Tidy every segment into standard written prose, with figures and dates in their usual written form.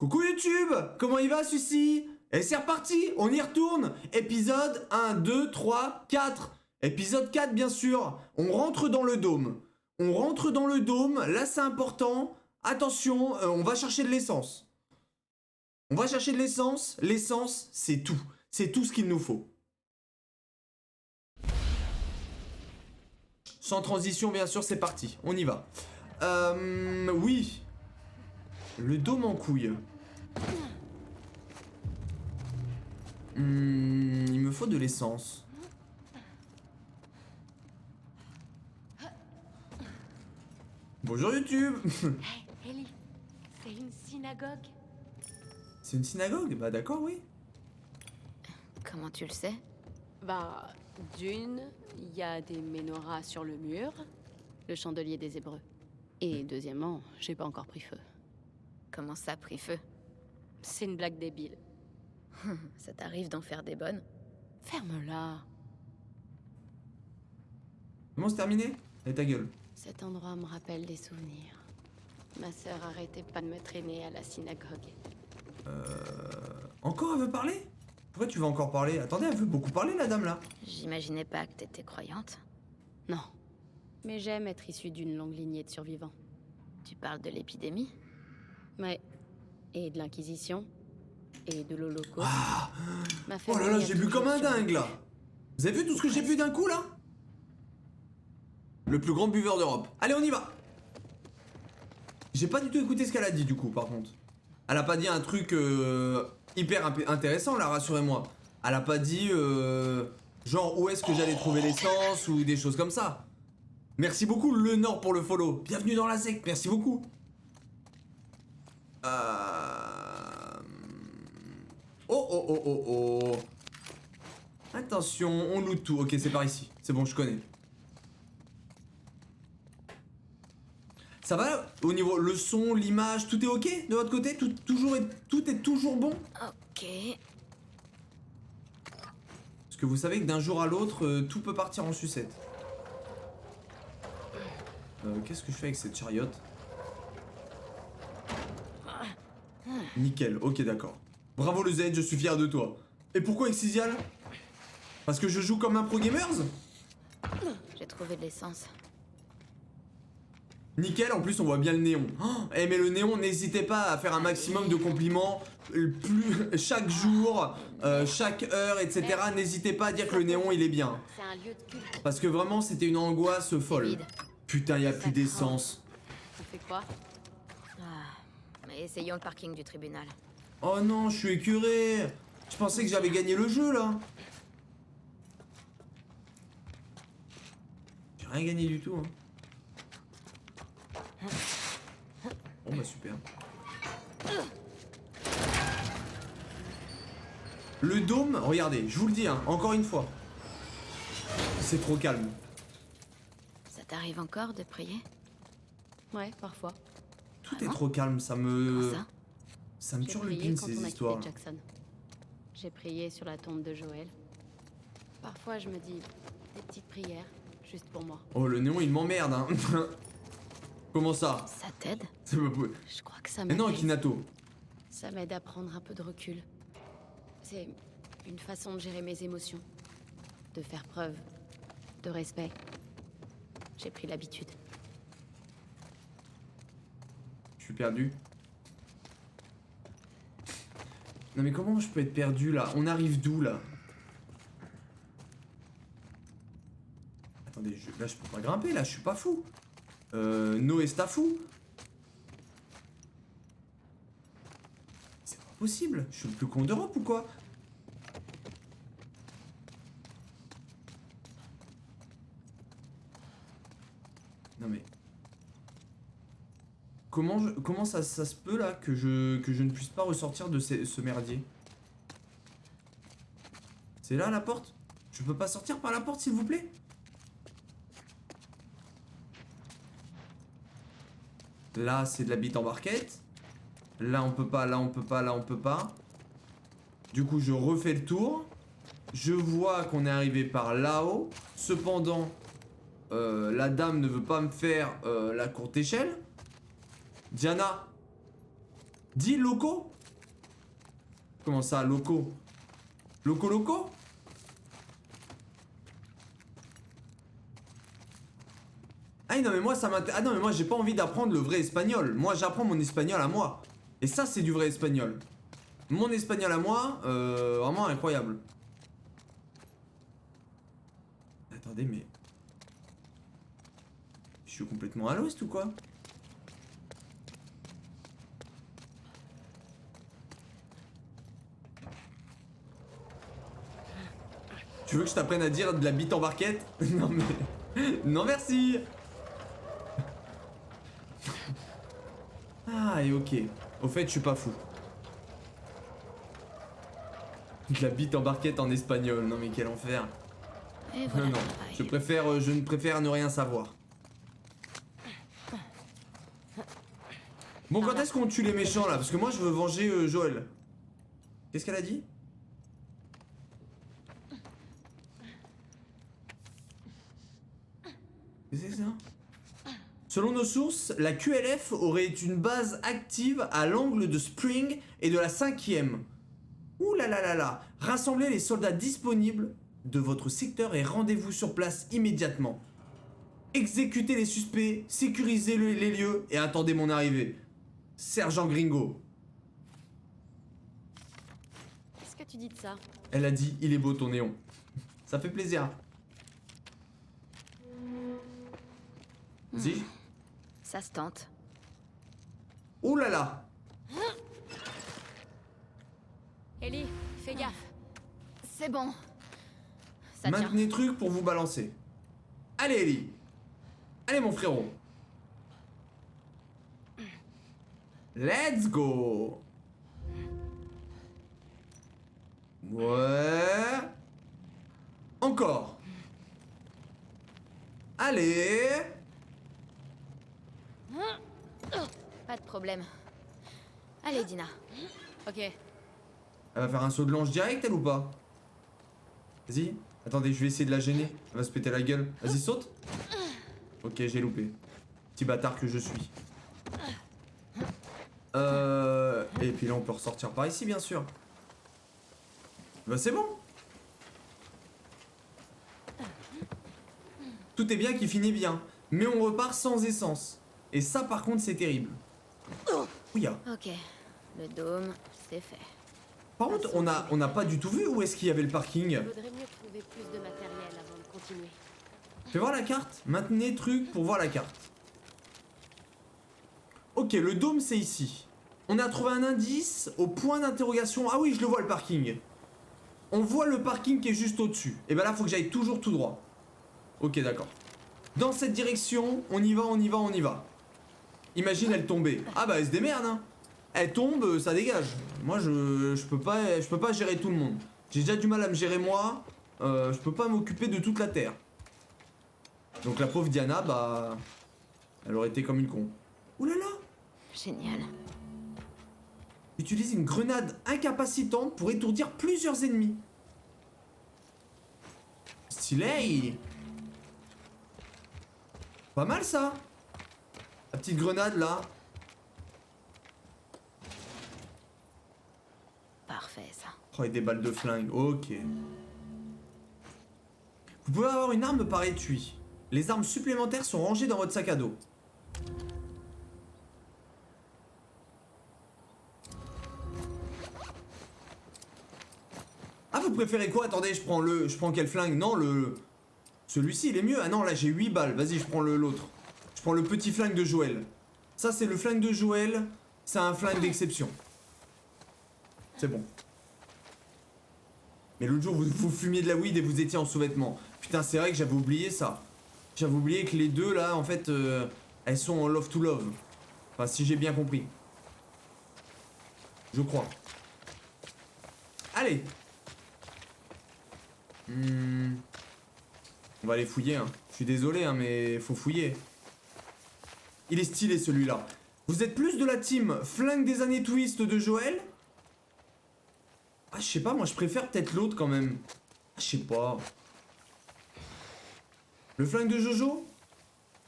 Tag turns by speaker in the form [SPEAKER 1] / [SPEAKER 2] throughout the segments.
[SPEAKER 1] Coucou YouTube, comment il va celui-ci? Et c'est reparti, on y retourne. Épisode 1, 2, 3, 4. Épisode 4 bien sûr. On rentre dans le dôme. On rentre dans le dôme, là c'est important. Attention, on va chercher de l'essence. On va chercher de l'essence. L'essence, c'est tout. C'est tout ce qu'il nous faut. Sans transition bien sûr, c'est parti. On y va. Oui. Le dôme en couille. Il me faut de l'essence. Bonjour YouTube.
[SPEAKER 2] Hey, Ellie, c'est une synagogue.
[SPEAKER 1] C'est une synagogue? Bah d'accord, oui.
[SPEAKER 3] Comment tu le sais?
[SPEAKER 2] Bah, d'une, il y a des menorahs sur le mur, le chandelier des Hébreux. Et deuxièmement, j'ai pas encore pris feu.
[SPEAKER 3] Comment ça a pris feu?
[SPEAKER 2] C'est une blague débile.
[SPEAKER 3] Ça t'arrive d'en faire des bonnes?
[SPEAKER 2] Ferme-la.
[SPEAKER 1] Comment c'est terminé? Et ta gueule.
[SPEAKER 2] Cet endroit me rappelle des souvenirs. Ma sœur arrêtait pas de me traîner à la synagogue.
[SPEAKER 1] Encore elle veut parler? Pourquoi tu veux encore parler? Attendez, elle veut beaucoup parler la dame là.
[SPEAKER 3] J'imaginais pas que t'étais croyante.
[SPEAKER 2] Non. Mais j'aime être issue d'une longue lignée de survivants.
[SPEAKER 3] Tu parles de l'épidémie?
[SPEAKER 2] Ouais. Et de l'Inquisition. Et de l'Holocauste.
[SPEAKER 1] Ah.
[SPEAKER 2] Ma
[SPEAKER 1] Oh là
[SPEAKER 2] famille
[SPEAKER 1] là,
[SPEAKER 2] a
[SPEAKER 1] j'ai bu
[SPEAKER 2] toujours
[SPEAKER 1] comme un
[SPEAKER 2] survécu.
[SPEAKER 1] dingue là. Vous avez vu tout ce que j'ai bu d'un coup là? Le plus grand buveur d'Europe. Allez, on y va. J'ai pas du tout écouté ce qu'elle a dit du coup par contre. Elle a pas dit un truc hyper intéressant là, rassurez-moi. Elle a pas dit genre où est-ce que j'allais trouver l'essence ou des choses comme ça. Merci beaucoup le Nord pour le follow. Bienvenue dans la secte, merci beaucoup. Oh oh oh oh oh. Attention, on loot tout. Ok, c'est par ici. C'est bon, je connais. Ça va au niveau le son, l'image, tout est ok de votre côté? Tout est toujours bon?
[SPEAKER 3] Ok.
[SPEAKER 1] Parce que vous savez que d'un jour à l'autre, tout peut partir en sucette. Qu'est-ce que je fais avec cette chariote? Nickel, ok d'accord. Bravo le Z, je suis fier de toi. Et pourquoi Exizial? Parce que je joue comme un pro gamers?
[SPEAKER 3] J'ai trouvé de l'essence.
[SPEAKER 1] Nickel, en plus on voit bien le néon. Oh, mais le néon, n'hésitez pas à faire un maximum de compliments. Chaque jour, chaque heure, etc. N'hésitez pas à dire que le néon il est bien.
[SPEAKER 2] C'est un lieu de culte.
[SPEAKER 1] Parce que vraiment c'était une angoisse folle.
[SPEAKER 3] Vide.
[SPEAKER 1] Putain, y a plus d'essence.
[SPEAKER 2] On fait quoi?
[SPEAKER 3] Mais essayons le parking du tribunal.
[SPEAKER 1] Oh non, je suis écœuré. Je pensais que j'avais gagné le jeu là. J'ai rien gagné du tout. Hein. Bon bah super. Le dôme, regardez, je vous le dis, hein, encore une fois. C'est trop calme.
[SPEAKER 3] Ça t'arrive encore de prier?
[SPEAKER 2] Ouais, parfois.
[SPEAKER 1] Tout est
[SPEAKER 3] Vraiment?
[SPEAKER 1] trop calme, ça
[SPEAKER 3] Comment
[SPEAKER 1] me...
[SPEAKER 3] ça?
[SPEAKER 1] Ça me
[SPEAKER 2] J'ai prié
[SPEAKER 1] turlupine
[SPEAKER 2] quand
[SPEAKER 1] ces
[SPEAKER 2] on a
[SPEAKER 1] histoires.
[SPEAKER 2] quitté Jackson. J'ai prié sur la tombe de Joël. Parfois, je me dis des petites prières, juste pour moi.
[SPEAKER 1] Oh le néon il m'emmerde hein. Comment ça?
[SPEAKER 3] Ça t'aide?
[SPEAKER 1] C'est pas possible.
[SPEAKER 2] Je crois que ça
[SPEAKER 1] Mais non
[SPEAKER 2] m'aide.
[SPEAKER 1] Akinato.
[SPEAKER 2] Ça m'aide à prendre un peu de recul. C'est une façon de gérer mes émotions. De faire preuve de respect. J'ai pris l'habitude.
[SPEAKER 1] Je suis perdu. Non mais comment je peux être perdu là? On arrive d'où là? Attendez, là je peux pas grimper là, je suis pas fou. Noé c'est fou. C'est pas possible, je suis le plus con d'Europe ou quoi? Non mais... Comment ça se peut là que je ne puisse pas ressortir de ce merdier? C'est là la porte? Je peux pas sortir par la porte s'il vous plaît? Là c'est de la bite en barquette. Là on peut pas, là on peut pas, là on peut pas. Du coup je refais le tour. Je vois qu'on est arrivé par là-haut. Cependant la dame ne veut pas me faire la courte échelle. Diana, Dis locaux? Comment ça, locaux? Locaux? Ah non mais moi ça m'intéresse. Ah non mais moi j'ai pas envie d'apprendre le vrai espagnol. Moi j'apprends mon espagnol à moi. Et ça c'est du vrai espagnol. Mon espagnol à moi, vraiment incroyable. Attendez mais... Je suis complètement à l'ouest ou quoi? Tu veux que je t'apprenne à dire de la bite en barquette? Non mais... Non merci. Ah et ok. Au fait je suis pas fou. De la bite en barquette en espagnol. Non mais quel enfer.
[SPEAKER 3] Et voilà
[SPEAKER 1] Non,
[SPEAKER 3] le travail.
[SPEAKER 1] je ne préfère ne rien savoir. Bon, quand est-ce qu'on tue les méchants là? Parce que moi je veux venger Joël. Qu'est-ce qu'elle a dit? Qu'est-ce que c'est ça? Selon nos sources, la QLF aurait une base active à l'angle de Spring et de la 5e. Ouh là là là là. Rassemblez les soldats disponibles de votre secteur et rendez-vous sur place immédiatement. Exécutez les suspects, sécurisez les lieux et attendez mon arrivée. Sergent Gringo.
[SPEAKER 2] Qu'est-ce que tu dis de ça?
[SPEAKER 1] Elle a dit, il est beau ton néon. Ça fait plaisir. Si.
[SPEAKER 3] Ça se tente.
[SPEAKER 1] Ouh là là.
[SPEAKER 2] Ellie, fais gaffe.
[SPEAKER 3] C'est bon. Ça tient.
[SPEAKER 1] Maintenez truc pour vous balancer. Allez Ellie. Allez mon frérot. Let's go. Ouais. Encore. Allez.
[SPEAKER 3] Pas de problème. Allez, Dina.
[SPEAKER 2] Ok.
[SPEAKER 1] Elle va faire un saut de l'ange direct, elle ou pas? Vas-y. Attendez, je vais essayer de la gêner. Elle va se péter la gueule. Vas-y, saute. Ok, j'ai loupé. Petit bâtard que je suis. Et puis là, on peut ressortir par ici, bien sûr. Bah, c'est bon. Tout est bien qui finit bien. Mais on repart sans essence. Et ça, par contre, c'est terrible. Ouya.
[SPEAKER 3] Ok. Le dôme, c'est fait.
[SPEAKER 1] Par contre, on n'a pas du tout vu où est-ce qu'il y avait le parking.
[SPEAKER 2] Il vaudrait mieux trouver plus de matériel avant de continuer.
[SPEAKER 1] Fais voir la carte. Maintenez truc pour voir la carte. Ok, le dôme, c'est ici. On a trouvé un indice au point d'interrogation. Ah oui, je le vois, le parking. On voit le parking qui est juste au-dessus. Et ben là, faut que j'aille toujours tout droit. Ok, d'accord. Dans cette direction, on y va, on y va, on y va. Imagine elle tomber. Ah bah elle se démerde, hein. Elle tombe, ça dégage. Moi, je peux pas gérer tout le monde. J'ai déjà du mal à me gérer moi. Je peux pas m'occuper de toute la terre. Donc la pauvre Diana, bah... Elle aurait été comme une con. Ouh là là.
[SPEAKER 3] Génial.
[SPEAKER 1] Utilise une grenade incapacitante pour étourdir plusieurs ennemis. Stylé. Pas mal ça. La petite grenade là.
[SPEAKER 3] Parfait, ça.
[SPEAKER 1] Oh, et des balles de flingue. Ok. Vous pouvez avoir une arme par étui. Les armes supplémentaires sont rangées dans votre sac à dos. Ah, vous préférez quoi? Attendez, je prends quel flingue? Non, celui-ci, il est mieux. Ah non, là, j'ai 8 balles. Vas-y, je prends l'autre. Je prends le petit flingue de Joël. Ça, c'est le flingue de Joël. C'est un flingue d'exception. C'est bon. Mais l'autre jour, vous fumiez de la weed et vous étiez en sous-vêtements. Putain, c'est vrai que j'avais oublié ça. J'avais oublié que les deux, là, en fait, elles sont en love to love. Enfin, si j'ai bien compris. Je crois. Allez. On va aller fouiller, hein. Je suis désolé, hein, mais faut fouiller. Il est stylé, celui-là. Vous êtes plus de la team flingue des années twist de Joël? Ah, je sais pas, moi je préfère peut-être l'autre quand même. Ah, je sais pas. Le flingue de Jojo?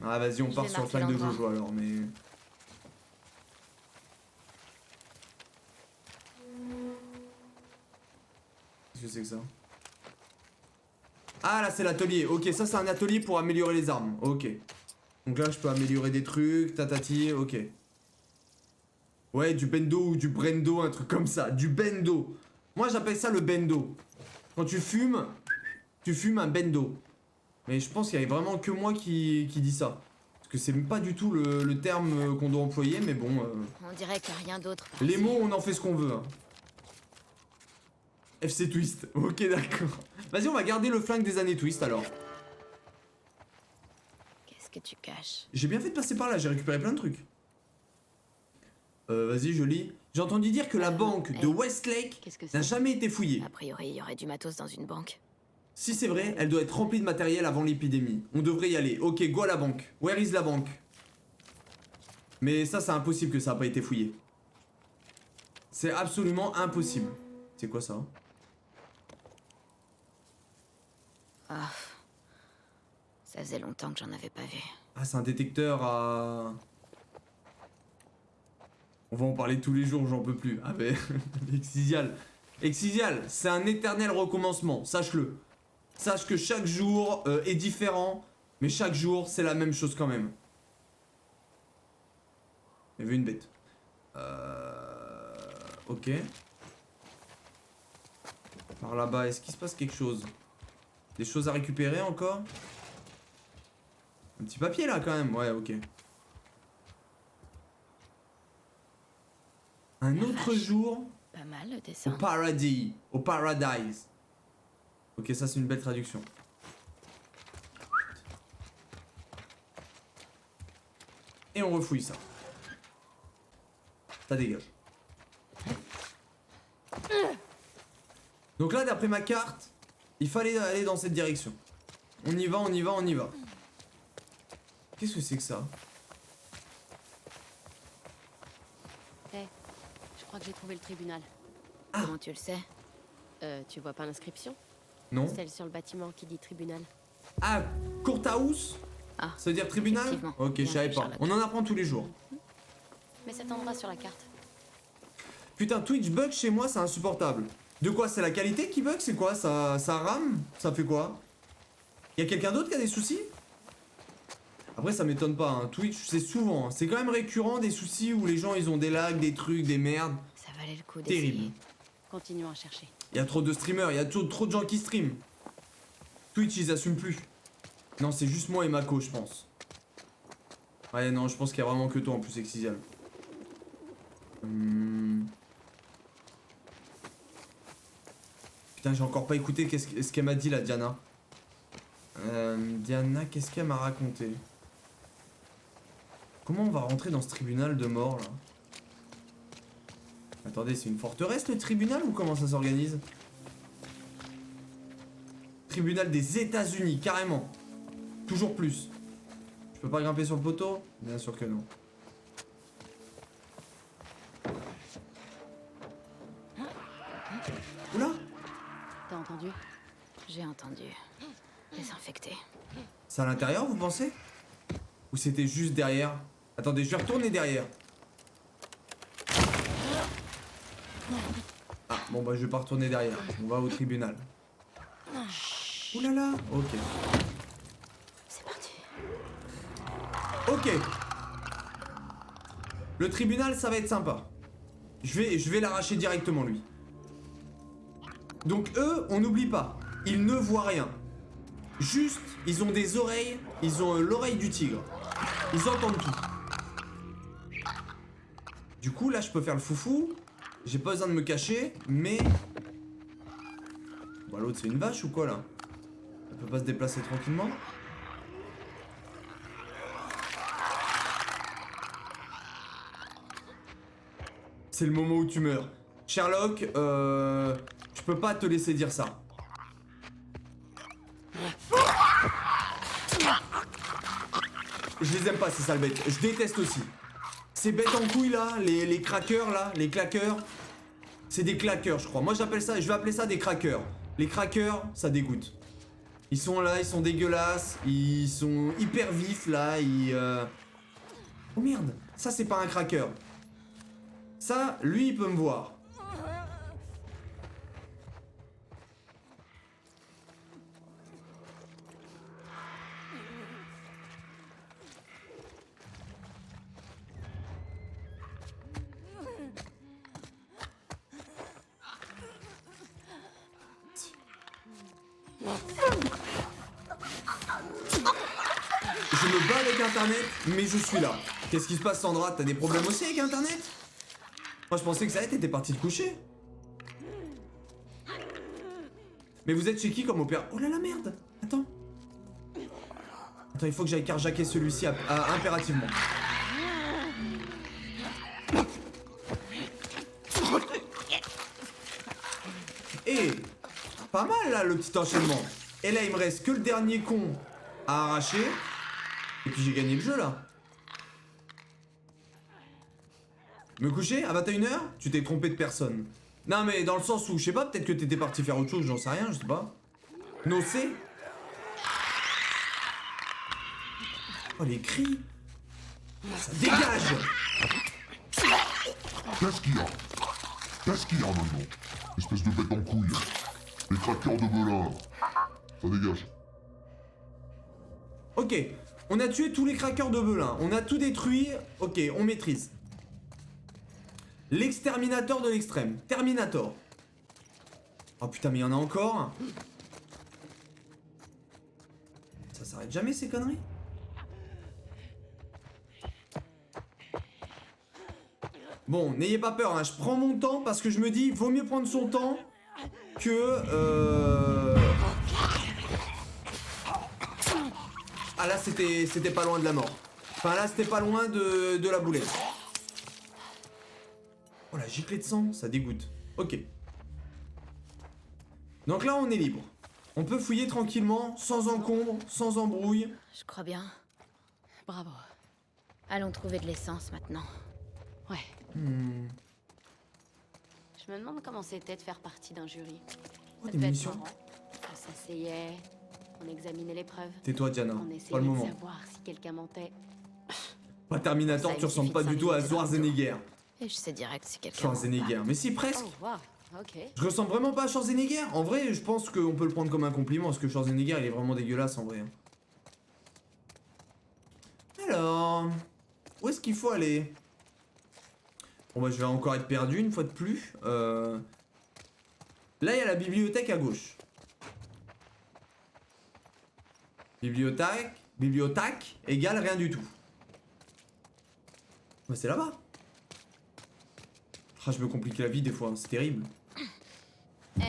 [SPEAKER 1] Ah, vas-y, on part sur le flingue de Jojo alors, mais... que c'est que ça? Ah là c'est l'atelier, ok, ça c'est un atelier pour améliorer les armes, ok. Donc là je peux améliorer des trucs, tatati, ok. Ouais, du bendo ou du brendo, un truc comme ça, du bendo. Moi j'appelle ça le bendo. Quand tu fumes un bendo. Mais je pense qu'il y a vraiment que moi qui dit ça. Parce que c'est pas du tout le terme qu'on doit employer, mais bon...
[SPEAKER 3] On dirait qu'il n'y a rien d'autre. par
[SPEAKER 1] les
[SPEAKER 3] ici.
[SPEAKER 1] mots, on en fait ce qu'on veut. Hein. FC Twist, ok d'accord. Vas-y, on va garder le flingue des années Twist alors.
[SPEAKER 3] Qu'est-ce que tu caches?
[SPEAKER 1] J'ai bien fait de passer par là, j'ai récupéré plein de trucs. Vas-y, je lis. J'ai entendu dire que la banque de Westlake
[SPEAKER 2] Qu'est-ce que
[SPEAKER 1] n'a
[SPEAKER 2] c'est?
[SPEAKER 1] jamais été fouillée.
[SPEAKER 3] A priori, il y aurait du matos dans une banque.
[SPEAKER 1] Si c'est vrai, elle doit être remplie de matériel avant l'épidémie. On devrait y aller. Ok, go à la banque. Where is la banque? Mais ça, c'est impossible que ça n'a pas été fouillé. C'est absolument impossible. C'est quoi ça?
[SPEAKER 3] Ah. Ça faisait longtemps que j'en avais pas vu.
[SPEAKER 1] Ah, c'est un détecteur à... On va en parler tous les jours, j'en peux plus. Ah mais... Exisial. Exisial, c'est un éternel recommencement, sache-le. Sache que chaque jour est différent, mais chaque jour, c'est la même chose quand même. J'ai vu une bête. Ok. Par là-bas, est-ce qu'il se passe quelque chose? Des choses à récupérer encore? Un petit papier là quand même, ouais, ok. Un autre jour
[SPEAKER 3] Pas mal le
[SPEAKER 1] au
[SPEAKER 3] dessin.
[SPEAKER 1] paradis, au paradise. Ok, ça c'est une belle traduction. Et on refouille ça. Ça dégage. Donc là, d'après ma carte, il fallait aller dans cette direction. On y va, on y va, on y va. Qu'est-ce que c'est que ça?
[SPEAKER 2] Je crois que j'ai trouvé le tribunal.
[SPEAKER 3] Comment tu le sais?
[SPEAKER 2] Tu vois pas l'inscription?
[SPEAKER 1] Non?
[SPEAKER 2] Celle sur le bâtiment qui dit tribunal.
[SPEAKER 1] Ah, courthouse?
[SPEAKER 3] Ah,
[SPEAKER 1] Ça veut dire tribunal?
[SPEAKER 3] effectivement.
[SPEAKER 1] Ok, je
[SPEAKER 3] Bien
[SPEAKER 1] savais
[SPEAKER 3] fait,
[SPEAKER 1] pas.
[SPEAKER 3] Charlotte.
[SPEAKER 1] On en apprend tous les jours.
[SPEAKER 2] Mais cet endroit sur la carte.
[SPEAKER 1] Putain, Twitch bug chez moi, c'est insupportable. De quoi? C'est la qualité qui bug? C'est quoi? Ça rame? Ça fait quoi? Y'a quelqu'un d'autre qui a des soucis? Après, ça m'étonne pas, hein. Twitch, c'est souvent, hein. C'est quand même récurrent des soucis où les gens ils ont des lags, des trucs, des merdes.
[SPEAKER 3] Ça valait le coup d'essayer.
[SPEAKER 1] Terrible.
[SPEAKER 2] Continuons à chercher.
[SPEAKER 1] Il y a trop de streamers, il y a trop de gens qui streament. Twitch, ils assument plus. Non, c'est juste moi et Mako, je pense. Ouais, non, je pense qu'il y a vraiment que toi en plus, Exisial. Putain, j'ai encore pas écouté ce qu'elle m'a dit là, Diana. Diana, qu'est-ce qu'elle m'a raconté? Comment on va rentrer dans ce tribunal de mort là? Attendez, c'est une forteresse le tribunal ou comment ça s'organise? Tribunal des États-Unis, carrément. Toujours plus. Je peux pas grimper sur le poteau? Bien sûr que non. Oula!
[SPEAKER 2] T'as entendu?
[SPEAKER 3] J'ai entendu. Désinfecté.
[SPEAKER 1] C'est à l'intérieur, vous pensez? Ou c'était juste derrière? Attendez, je vais retourner derrière. Ah, bon bah je vais pas retourner derrière. On va au tribunal. Ouh là là. Ok.
[SPEAKER 3] C'est parti.
[SPEAKER 1] Ok. Le tribunal, ça va être sympa. Je vais l'arracher directement, lui. Donc eux, on n'oublie pas. Ils ne voient rien. Juste, ils ont des oreilles. Ils ont l'oreille du tigre. Ils entendent tout. Du coup, là, je peux faire le foufou. J'ai pas besoin de me cacher, mais... Bah, l'autre, c'est une vache ou quoi, là? Elle peut pas se déplacer tranquillement? C'est le moment où tu meurs. Sherlock, je peux pas te laisser dire ça. Je les aime pas, ces sales bêtes. Je déteste aussi. Ces bêtes en couilles là, les crackers là, les claqueurs. C'est des claqueurs, je crois. Moi j'appelle ça, je vais appeler ça des crackers. Les crackers, ça dégoûte. Ils sont là, ils sont dégueulasses. Ils sont hyper vifs là. Oh merde, ça c'est pas un cracker. Ça, lui il peut me voir. internet, mais je suis là. Qu'est-ce qui se passe, Sandra? T'as des problèmes aussi avec internet? Moi je pensais que ça allait, t'étais partie te coucher. Mais vous êtes chez qui comme opéra? Oh là la merde. Attends. Attends, il faut que j'aille carjacker celui-ci impérativement. Et pas mal là le petit enchaînement. Et là il me reste que le dernier con à arracher. Et puis j'ai gagné le jeu là. Me coucher à 21h? Tu t'es trompé de personne. Non mais dans le sens où, je sais pas, peut-être que t'étais parti faire autre chose, j'en sais rien, je sais pas. Nocé? Oh les cris! Ça dégage!
[SPEAKER 4] Qu'est-ce qu'il y a? Qu'est-ce qu'il y a maintenant? Espèce de bête en couille. Les craqueurs de Belin. Ça dégage.
[SPEAKER 1] Ok, on a tué tous les craqueurs de Belin, on a tout détruit, ok, on maîtrise. L'exterminateur de l'extrême, Terminator. Oh putain, mais il y en a encore. Ça s'arrête jamais ces conneries? Bon, n'ayez pas peur, hein. Je prends mon temps parce que je me dis, vaut mieux prendre son temps que... Ah là, c'était pas loin de la mort. Enfin là, c'était pas loin de la boulette. Oh la giclée de sang, ça dégoûte. Ok. Donc là, on est libre. On peut fouiller tranquillement, sans encombre, sans embrouille.
[SPEAKER 3] Je crois bien.
[SPEAKER 2] Bravo.
[SPEAKER 3] Allons trouver de l'essence maintenant.
[SPEAKER 2] Ouais. Je me demande comment c'était de faire partie d'un jury.
[SPEAKER 1] Oh,
[SPEAKER 2] Ça
[SPEAKER 1] des
[SPEAKER 2] devait être
[SPEAKER 1] munitions.
[SPEAKER 2] marrant. On s'asseyait, on examinait les preuves.
[SPEAKER 1] Tais-toi, Diana.
[SPEAKER 2] On
[SPEAKER 1] Pas
[SPEAKER 2] essayait
[SPEAKER 1] le
[SPEAKER 2] de
[SPEAKER 1] moment.
[SPEAKER 2] savoir si quelqu'un mentait.
[SPEAKER 1] Pas Terminator,
[SPEAKER 3] Ça,
[SPEAKER 1] tu
[SPEAKER 3] il
[SPEAKER 1] ressembles
[SPEAKER 3] suffit
[SPEAKER 1] pas
[SPEAKER 3] de
[SPEAKER 1] du tout à
[SPEAKER 3] 5 minutes
[SPEAKER 1] Schwarzenegger.
[SPEAKER 3] Et je sais direct si quelqu'un...
[SPEAKER 1] Schwarzenegger, mais si, presque.
[SPEAKER 2] Oh, wow, ok.
[SPEAKER 1] Je ressemble vraiment pas à Schwarzenegger. En vrai, je pense qu'on peut le prendre comme un compliment, parce que Schwarzenegger, il est vraiment dégueulasse en vrai. Alors, où est-ce qu'il faut aller? Bon bah je vais encore être perdu une fois de plus. Là, il y a la bibliothèque à gauche. Bibliothèque égale rien du tout. Bah c'est là-bas. Ah, je me complique la vie des fois, c'est terrible.
[SPEAKER 3] Eh,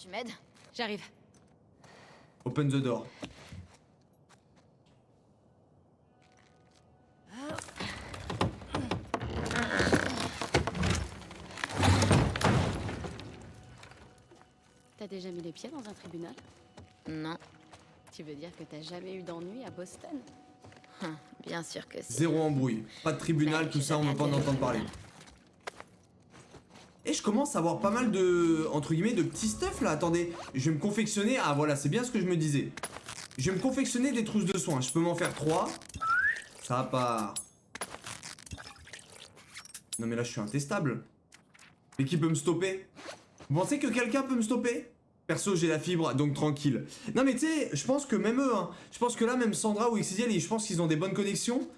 [SPEAKER 3] tu m'aides?
[SPEAKER 2] J'arrive.
[SPEAKER 1] Open the door.
[SPEAKER 2] T'as déjà mis les pieds dans un tribunal?
[SPEAKER 3] Non.
[SPEAKER 2] Tu veux dire que t'as jamais eu d'ennui à Boston?
[SPEAKER 3] Bien sûr que si.
[SPEAKER 1] Zéro embrouille. Pas de tribunal,
[SPEAKER 3] Mais
[SPEAKER 1] tout
[SPEAKER 3] j'ai
[SPEAKER 1] ça, on
[SPEAKER 3] jamais
[SPEAKER 1] veut pas en
[SPEAKER 3] atterri au
[SPEAKER 1] entendre parler.
[SPEAKER 3] tribunal.
[SPEAKER 1] Et je commence à avoir pas mal de, entre guillemets, de petits stuff là. Attendez, je vais me confectionner. Ah voilà, c'est bien ce que je me disais. Je vais me confectionner des trousses de soins. Je peux m'en faire 3. Ça part. Non mais là je suis intestable. Mais qui peut me stopper? Vous pensez que quelqu'un peut me stopper? Perso j'ai la fibre donc tranquille. Non mais tu sais, je pense que même eux, hein, je pense que là même Sandra ou Exidiel, je pense qu'ils ont des bonnes connexions.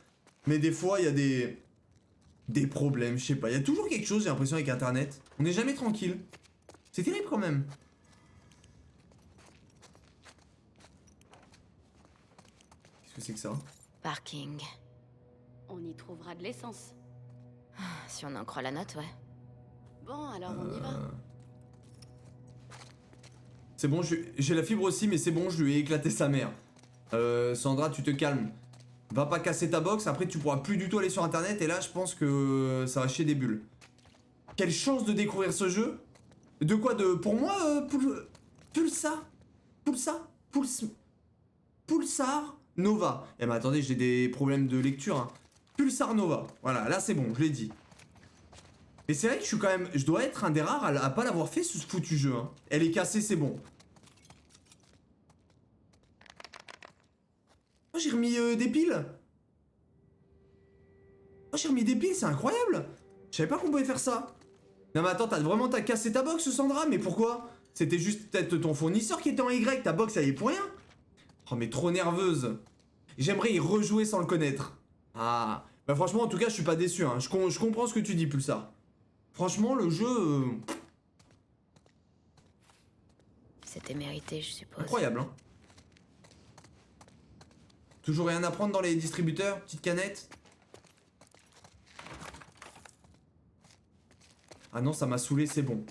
[SPEAKER 1] Mais des fois il y a des problèmes, je sais pas. Il y a toujours quelque chose j'ai l'impression avec internet. On n'est jamais tranquille. C'est terrible quand même. Qu'est-ce que c'est que ça?
[SPEAKER 3] Parking.
[SPEAKER 2] On y trouvera de l'essence.
[SPEAKER 3] Si on en croit la note, ouais.
[SPEAKER 2] Bon, alors on y va.
[SPEAKER 1] C'est bon, j'ai la fibre aussi, mais c'est bon, je lui ai éclaté sa mère. Sandra, tu te calmes. Va pas casser ta box, après tu pourras plus du tout aller sur internet, et là je pense que ça va chier des bulles. Quelle chance de découvrir ce jeu. De quoi de... Pour moi, Pulsar Nova. Eh ben attendez, j'ai des problèmes de lecture. Hein. Pulsar Nova. Voilà, là c'est bon, je l'ai dit. Mais c'est vrai que je suis quand même... Je dois être un des rares à pas l'avoir fait ce foutu jeu. Hein. Elle est cassée, c'est bon. Oh, j'ai remis des piles. Oh, j'ai remis des piles, c'est incroyable. Je savais pas qu'on pouvait faire ça. Non mais attends, t'as cassé ta box, Sandra? Mais pourquoi? C'était juste peut-être ton fournisseur qui était en Y, ta box elle est pour rien. Oh mais trop nerveuse. J'aimerais y rejouer sans le connaître. Ah, bah franchement en tout cas je suis pas déçu, hein. Je comprends ce que tu dis, Pulsar. Franchement le jeu...
[SPEAKER 3] C'était mérité, je suppose.
[SPEAKER 1] Incroyable, hein. Toujours rien à prendre dans les distributeurs? Petite canette? Ah non, ça m'a saoulé, c'est bon.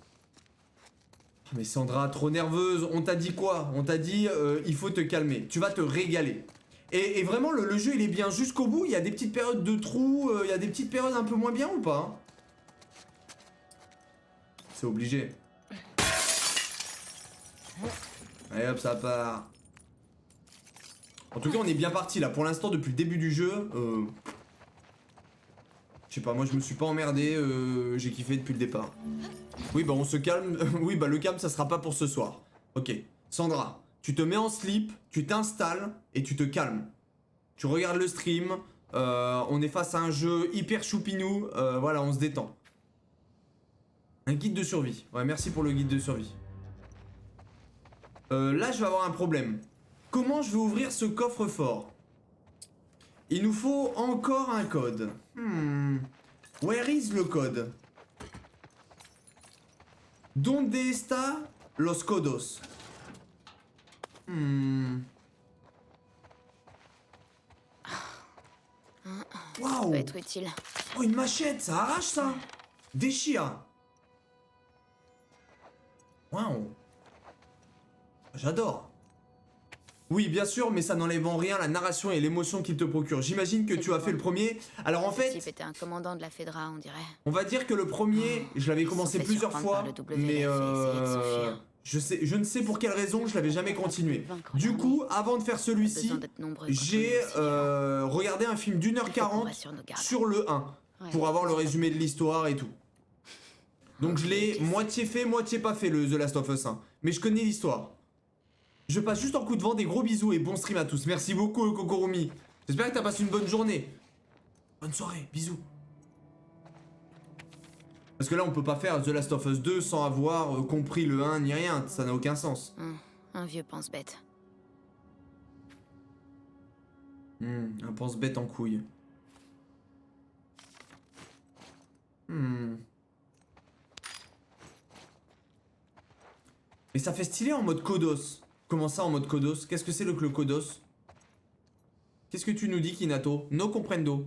[SPEAKER 1] Mais Sandra, trop nerveuse, on t'a dit quoi? On t'a dit, il faut te calmer, tu vas te régaler. Et vraiment, le jeu, il est bien jusqu'au bout, il y a des petites périodes de trous, il y a des petites périodes un peu moins bien ou pas? C'est obligé. Allez hop, ça part. En tout cas, on est bien parti là. Pour l'instant, depuis le début du jeu, je sais pas, moi je me suis pas emmerdé, j'ai kiffé depuis le départ. Oui, bah on se calme. Oui, bah le calme, ça sera pas pour ce soir. Ok, Sandra, tu te mets en slip, tu t'installes et tu te calmes. Tu regardes le stream, on est face à un jeu hyper choupinou, voilà, on se détend. Un guide de survie. Ouais, merci pour le guide de survie. Là, je vais avoir un problème. Comment je vais ouvrir ce coffre-fort? Il nous faut encore un code. Where is le code? Donde está los codos? Waouh!
[SPEAKER 3] Peut être utile.
[SPEAKER 1] Oh, une machette, ça arrache ça! Déchire! Waouh! J'adore! Oui, bien sûr, mais ça n'enlève en rien la narration et l'émotion qu'il te procure. J'imagine que tu as fait le premier. Alors en
[SPEAKER 3] Ce
[SPEAKER 1] fait,
[SPEAKER 3] type était un commandant de la Fedra, on dirait.
[SPEAKER 1] on va dire que le premier, je l'avais commencé
[SPEAKER 3] Ils sont fait
[SPEAKER 1] plusieurs
[SPEAKER 3] surprendre
[SPEAKER 1] fois,
[SPEAKER 3] par le WLF
[SPEAKER 1] mais
[SPEAKER 3] et essayer de s'enfuir.
[SPEAKER 1] je ne sais pour quelle raison je l'avais jamais continué. Du coup, avant de faire celui-ci,
[SPEAKER 3] Besoin d'être nombreux
[SPEAKER 1] j'ai
[SPEAKER 3] contre nous aussi.
[SPEAKER 1] regardé un film d'1h40
[SPEAKER 3] Il faut qu'on reste sur nos gardes.
[SPEAKER 1] sur le 1
[SPEAKER 3] Ouais,
[SPEAKER 1] pour avoir le
[SPEAKER 3] c'est
[SPEAKER 1] résumé de l'histoire et tout. Donc je l'ai moitié fait, moitié pas fait le The Last of Us 1. Mais je connais l'histoire. Je passe juste en coup de vent, des gros bisous et bon stream à tous. Merci beaucoup Kokorumi. J'espère que t'as passé une bonne journée. Bonne soirée, bisous. Parce que là on peut pas faire The Last of Us 2 sans avoir compris le 1 ni rien, ça n'a aucun sens.
[SPEAKER 3] Un vieux pense-bête.
[SPEAKER 1] Un pense-bête en couille. Et ça fait stylé en mode Kodos. Comment ça en mode Kodos? Qu'est-ce que c'est le Kodos? Qu'est-ce que tu nous dis, Kinato? No comprendo.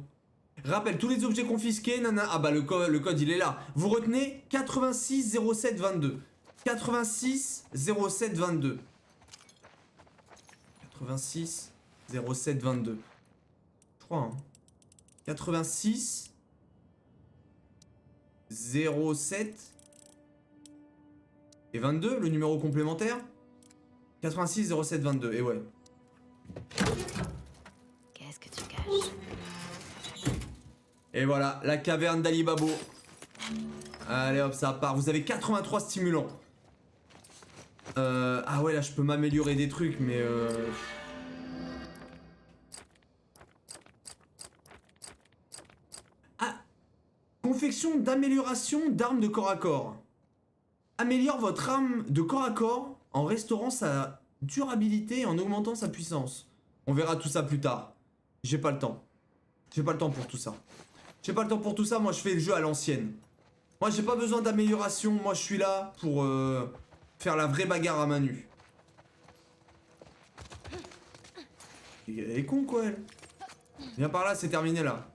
[SPEAKER 1] Rappelle, tous les objets confisqués, nana. Ah bah le code il est là. Vous retenez 86 07 22. 86 07 22. 86 07 22. Je crois, hein. 86 07 et 22, le numéro complémentaire. 86 07 22, et ouais.
[SPEAKER 3] Qu'est-ce que tu caches?
[SPEAKER 1] Et voilà, la caverne d'Ali Babo. Allez hop, ça part. Vous avez 83 stimulants. Ah ouais, là je peux m'améliorer des trucs, mais Ah, confection d'amélioration d'armes de corps à corps. Améliore votre arme de corps à corps en restaurant sa durabilité et en augmentant sa puissance. On verra tout ça plus tard. J'ai pas le temps. J'ai pas le temps pour tout ça. J'ai pas le temps pour tout ça, moi je fais le jeu à l'ancienne. Moi j'ai pas besoin d'amélioration, moi je suis là pour faire la vraie bagarre à main nue. Elle est con quoi elle. Viens par là, c'est terminé là.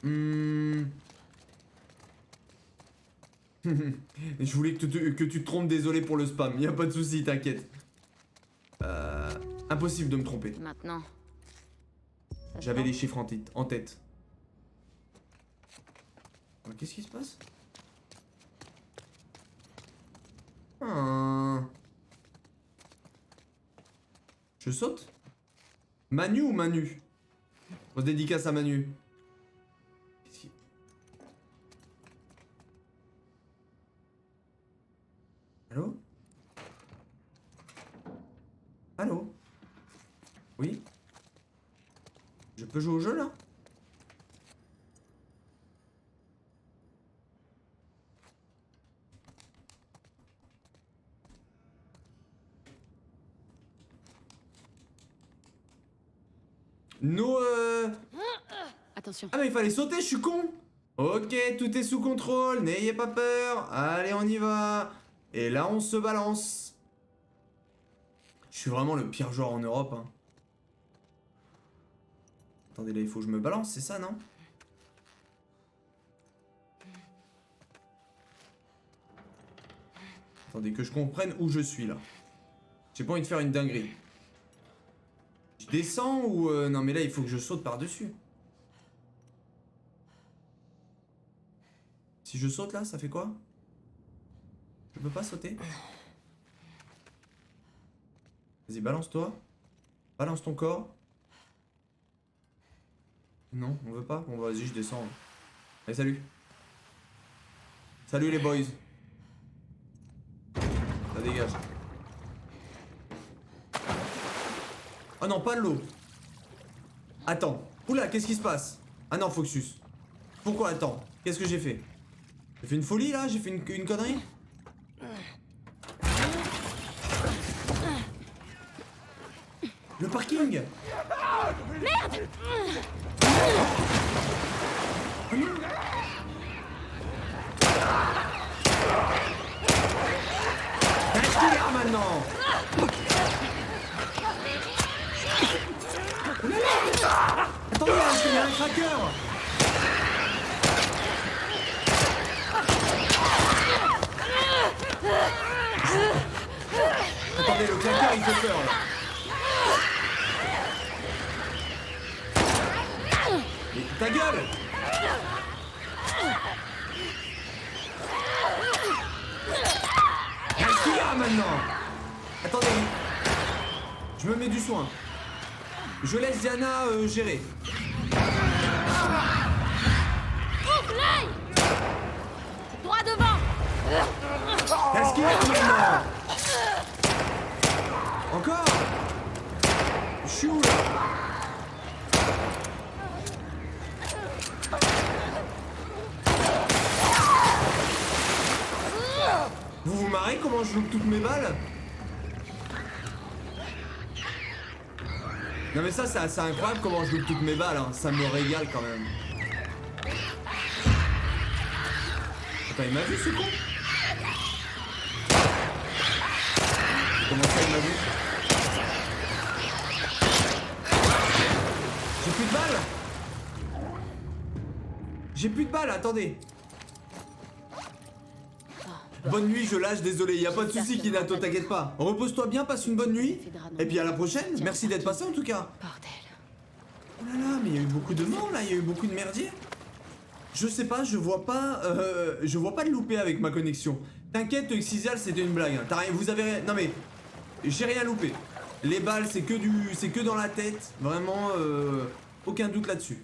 [SPEAKER 1] Je voulais que tu te trompes, désolé pour le spam, y a pas de souci, t'inquiète. Impossible de me tromper.
[SPEAKER 3] Maintenant.
[SPEAKER 1] J'avais les chiffres en tête. Qu'est-ce qui se passe? Je saute? Manu ou Manu? On se dédicace à Manu. Qu'est-ce qui... Allô? Allô? Oui? Je peux jouer au jeu là? No
[SPEAKER 2] Attention.
[SPEAKER 1] Ah mais il fallait sauter, je suis con. Ok, tout est sous contrôle, n'ayez pas peur. Allez, on y va. Et là, on se balance. Je suis vraiment le pire joueur en Europe. Hein. Attendez, là, il faut que je me balance, c'est ça, non? Attendez, que je comprenne où je suis, là. J'ai pas envie de faire une dinguerie. Je descends ou... Non, mais là, il faut que je saute par-dessus. Si je saute, là, ça fait quoi? Je peux pas sauter? Vas-y, balance-toi. Balance ton corps. Non, on veut pas? Bon, vas-y, je descends. Allez, salut. Salut les boys. Ça dégage. Oh non, pas de l'eau. Attends. Oula, qu'est-ce qui se passe? Ah non, Foxus. Pourquoi? Attends. Qu'est-ce que j'ai fait? J'ai fait une folie là? J'ai fait une connerie? Le parking!
[SPEAKER 2] Merde!
[SPEAKER 1] Respire maintenant! Attendez, il y a un cracker! Attendez, le cracker il fait peur là! Mais ta gueule! Respire maintenant! Attendez! Je me mets du soin. Je laisse Diana gérer.
[SPEAKER 2] Ouvre l'œil! Droit devant!
[SPEAKER 1] Respire maintenant! Encore! Je suis où là? Vous vous marrez comment je loupe toutes mes balles? Non mais ça c'est assez incroyable comment je loupe toutes mes balles, hein. Ça me régale quand même. Attends, il m'a vu ce con? Comment ça il m'a vu? J'ai plus de balles? J'ai plus de balles, attendez. Bonne nuit, je lâche, désolé, y a pas de soucis Kinato, t'inquiète pas. Repose-toi bien, passe une bonne nuit. Et puis à la prochaine, merci d'être passé en tout cas.
[SPEAKER 2] Bordel.
[SPEAKER 1] Oh là là, mais il y a eu beaucoup de morts là, il y a eu beaucoup de merdier. Je sais pas, je vois pas de loupé avec ma connexion. T'inquiète, Xizial, c'était une blague. Hein. Vous avez rien, non mais, j'ai rien loupé. Les balles, c'est que dans la tête, vraiment, aucun doute là-dessus.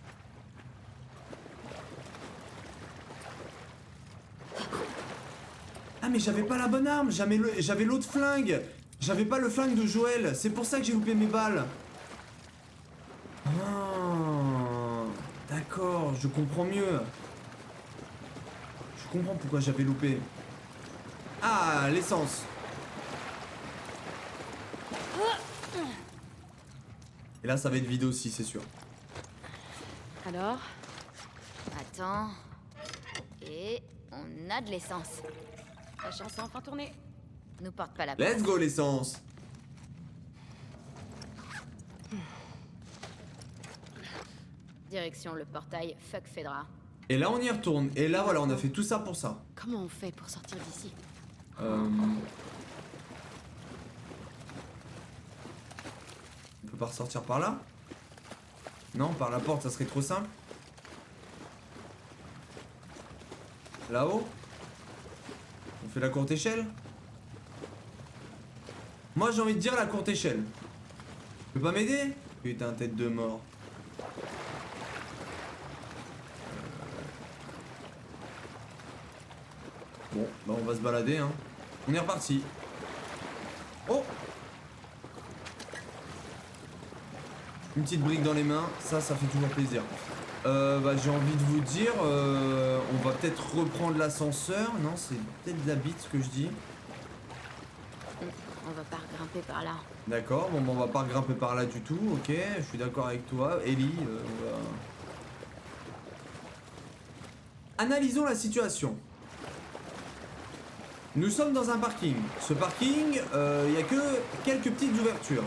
[SPEAKER 1] Ah mais j'avais pas la bonne arme, j'avais l'autre flingue. J'avais pas le flingue de Joël, c'est pour ça que j'ai loupé mes balles. Ah, d'accord, je comprends mieux. Je comprends pourquoi j'avais loupé. Ah, l'essence. Et là ça va être vide aussi, c'est sûr.
[SPEAKER 2] Alors?
[SPEAKER 3] Attends. Et on a de l'essence.
[SPEAKER 2] La chance a enfin tourné.
[SPEAKER 3] Nous porte pas la
[SPEAKER 1] Let's go l'essence.
[SPEAKER 3] Direction le portail Fuck Fedra.
[SPEAKER 1] Et là on y retourne. Et là voilà, on a fait tout ça pour ça.
[SPEAKER 2] Comment on fait pour sortir d'ici?
[SPEAKER 1] On peut pas ressortir par là? Non, par la porte, ça serait trop simple. Là-haut? On fait la courte échelle? Moi j'ai envie de dire la courte échelle. Tu peux pas m'aider? Putain, tête de mort. Bon, bah on va se balader hein. On est reparti. Oh! Une petite brique dans les mains, ça fait toujours plaisir. Bah j'ai envie de vous dire, on va peut-être reprendre l'ascenseur. Non, c'est peut-être de la bite ce que je dis.
[SPEAKER 3] On va pas grimper par là.
[SPEAKER 1] D'accord, bon bah, on va pas grimper par là du tout, ok, je suis d'accord avec toi. Ellie, on va... Analysons la situation. Nous sommes dans un parking. Ce parking, il n'y a que quelques petites ouvertures.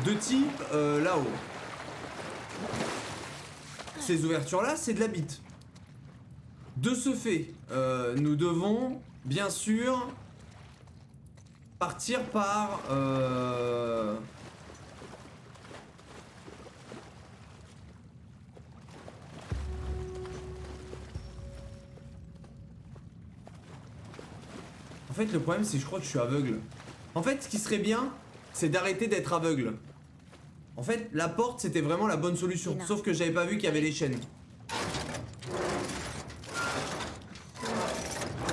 [SPEAKER 1] De type là-haut. Ces ouvertures-là, c'est de la bite. De ce fait, nous devons, bien sûr, partir par... En fait, le problème, c'est que je crois que je suis aveugle. En fait, ce qui serait bien, c'est d'arrêter d'être aveugle. En fait, la porte, c'était vraiment la bonne solution.
[SPEAKER 2] Lena.
[SPEAKER 1] Sauf que j'avais pas vu qu'il y avait les chaînes.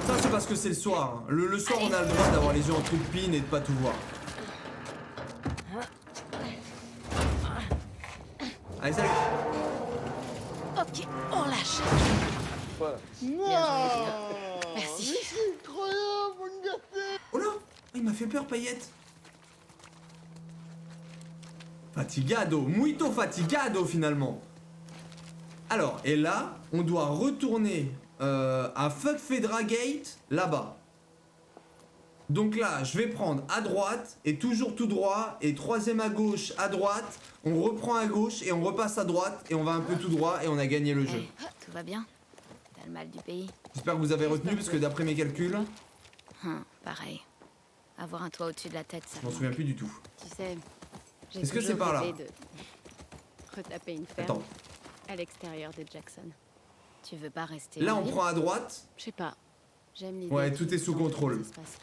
[SPEAKER 1] Ça, c'est parce que c'est le soir. Le soir, on a le droit d'avoir les yeux en trou de pine et de pas tout voir. Allez, salut.
[SPEAKER 2] Ok, on lâche.
[SPEAKER 5] Voilà.
[SPEAKER 2] Merci.
[SPEAKER 1] Oh là, il m'a fait peur, Paillette. Fatigado, muito fatigado finalement. Alors, et là, on doit retourner à Fuck Fedra Gate, là-bas. Donc là, je vais prendre à droite, et toujours tout droit, et troisième à gauche, à droite. On reprend à gauche, et on repasse à droite, et on va un peu tout droit, et on a gagné le jeu.
[SPEAKER 3] Tout va bien. T'as le mal du pays.
[SPEAKER 1] J'espère que vous avez retenu, parce que d'après mes calculs,
[SPEAKER 3] Pareil. Avoir un toit au-dessus de la tête, ça.
[SPEAKER 1] je m'en souviens plus du tout.
[SPEAKER 2] Tu sais, j'ai
[SPEAKER 1] Est-ce que c'est
[SPEAKER 2] toujours
[SPEAKER 1] par là?
[SPEAKER 2] rêvé de retaper une ferme
[SPEAKER 1] Attends,
[SPEAKER 2] à l'extérieur de Jackson.
[SPEAKER 3] Tu veux pas rester
[SPEAKER 1] là
[SPEAKER 3] en
[SPEAKER 1] on
[SPEAKER 3] ville
[SPEAKER 1] prend à droite.
[SPEAKER 2] Je sais pas. J'aime l'idée.
[SPEAKER 1] Ouais,
[SPEAKER 2] de
[SPEAKER 1] tout est sous
[SPEAKER 2] changer
[SPEAKER 1] contrôle.
[SPEAKER 2] les espaces.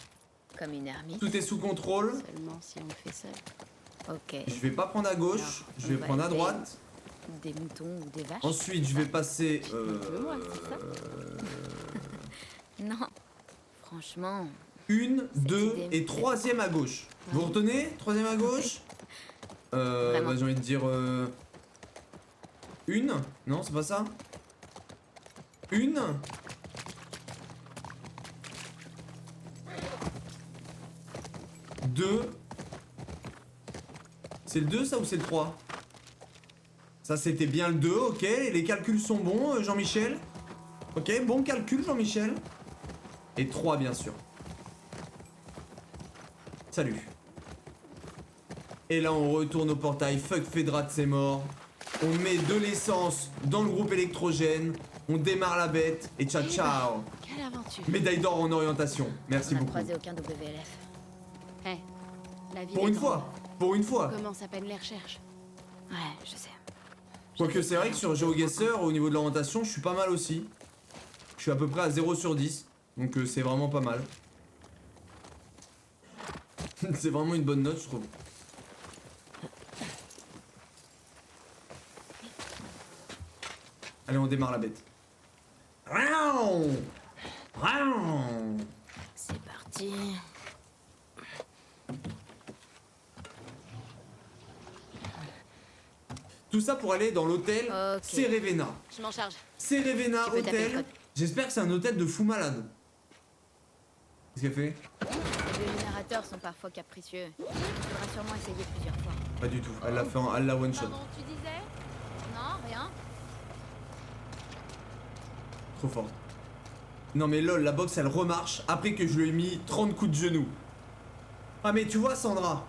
[SPEAKER 3] comme une ermite?
[SPEAKER 1] Tout est sous contrôle.
[SPEAKER 2] Seulement si on le fait seul.
[SPEAKER 3] Ok.
[SPEAKER 1] Je vais pas prendre à gauche, je vais
[SPEAKER 3] On va
[SPEAKER 1] prendre à
[SPEAKER 3] essayer.
[SPEAKER 1] droite.
[SPEAKER 3] Des moutons ou des vaches?
[SPEAKER 1] Ensuite, je vais passer.
[SPEAKER 2] Moi, c'est ça.
[SPEAKER 3] Non. Franchement,
[SPEAKER 1] Une, deux
[SPEAKER 3] idée me
[SPEAKER 1] et
[SPEAKER 3] fait
[SPEAKER 1] troisième à gauche. Vous retenez? Troisième à gauche?
[SPEAKER 3] Vraiment.
[SPEAKER 1] Bah, j'ai envie de dire. Une? Non, c'est pas ça? Une? Deux. C'est le 2 ça ou c'est le 3? Ça c'était bien le 2, ok. Les calculs sont bons, Jean-Michel. Ok, bon calcul, Jean-Michel. Et 3 bien sûr. Salut. Et là on retourne au portail. Fuck Fedra, c'est mort. On met de l'essence dans le groupe électrogène. On démarre la bête. Et ciao ciao.
[SPEAKER 2] Quelle aventure.
[SPEAKER 1] Médaille d'or en orientation. Merci
[SPEAKER 3] on a
[SPEAKER 1] beaucoup.
[SPEAKER 3] croisé aucun WLF.
[SPEAKER 2] Hé, la ville
[SPEAKER 1] Pour
[SPEAKER 2] est
[SPEAKER 1] une
[SPEAKER 2] grande.
[SPEAKER 1] fois. Pour une fois.
[SPEAKER 2] On commence à peine les recherches.
[SPEAKER 3] Ouais, je sais.
[SPEAKER 1] Quoique c'est vrai que sur GeoGuessr, au niveau de l'orientation, je suis pas mal aussi. Je suis à peu près à 0 sur 10. Donc c'est vraiment pas mal. C'est vraiment une bonne note, je trouve. Allez, on démarre la bête. Raouh. Raouh.
[SPEAKER 3] C'est parti.
[SPEAKER 1] Tout ça pour aller dans l'hôtel
[SPEAKER 3] Ok.
[SPEAKER 1] Cerevena.
[SPEAKER 2] Je m'en charge.
[SPEAKER 1] Cerevena
[SPEAKER 2] Tu peux taper le
[SPEAKER 1] Hôtel.
[SPEAKER 2] code.
[SPEAKER 1] J'espère que c'est un hôtel de fou malade. Qu'est-ce qu'elle fait?
[SPEAKER 3] Les générateurs sont parfois capricieux. Il faudra sûrement essayer plusieurs fois.
[SPEAKER 1] Pas du tout. Elle l'a fait en, elle l'a one shot.
[SPEAKER 3] Pardon, tu disais? Non, rien.
[SPEAKER 1] Trop fort. Non mais lol, la box elle remarche après que je lui ai mis 30 coups de genou. Ah mais tu vois Sandra,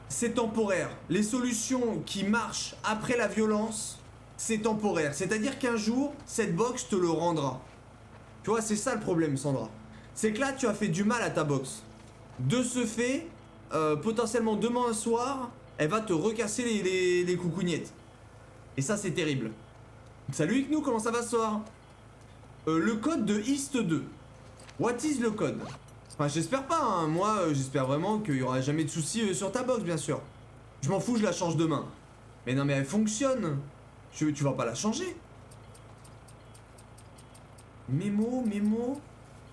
[SPEAKER 1] c'est temporaire. Les solutions qui marchent après la violence, c'est temporaire. C'est-à-dire qu'un jour, cette box te le rendra. Tu vois, c'est ça le problème Sandra. C'est que là tu as fait du mal à ta box. De ce fait, potentiellement demain soir, elle va te recasser les coucougnettes. Et ça c'est terrible. Salut Iknou, comment ça va ce soir? Le code de East 2. What is le code? Enfin, j'espère pas, hein. Moi, j'espère vraiment qu'il y aura jamais de soucis sur ta box, bien sûr. Je m'en fous, je la change demain. Mais non, mais elle fonctionne. Tu vas pas la changer. Mémo.